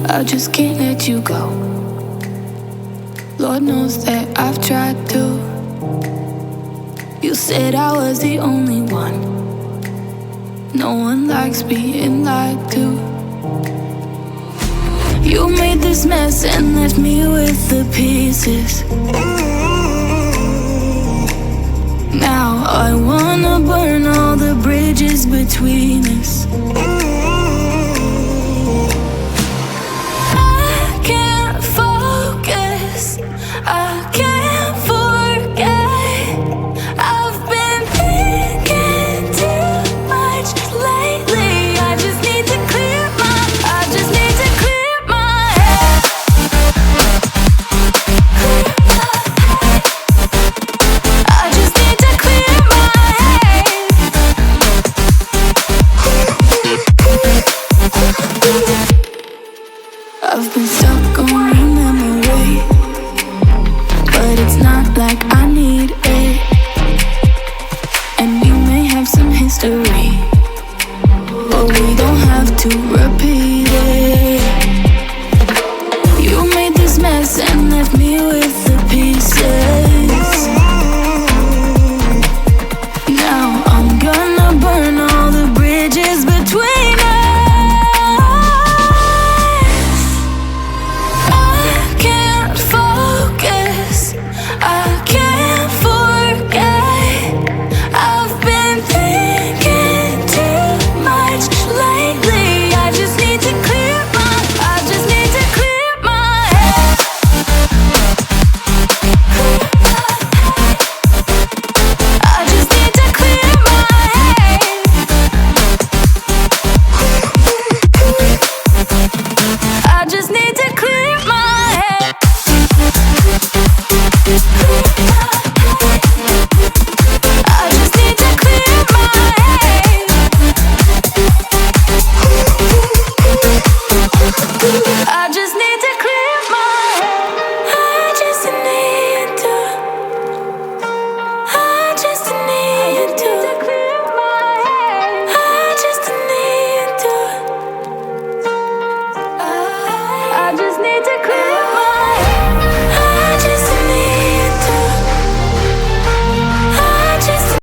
I just can't let you go. Lord knows that I've tried to. You said I was the only one. No one likes being lied to. You made this mess and left me with the pieces. Now I wanna burn all the bridges between us. I can't focus, I can't forget. I've been thinking too much lately. I just need to clear my head. I just need to clear my head. I've been stuck on your memory, but it's not like I need it. And we may have some history, but we don't have to repeat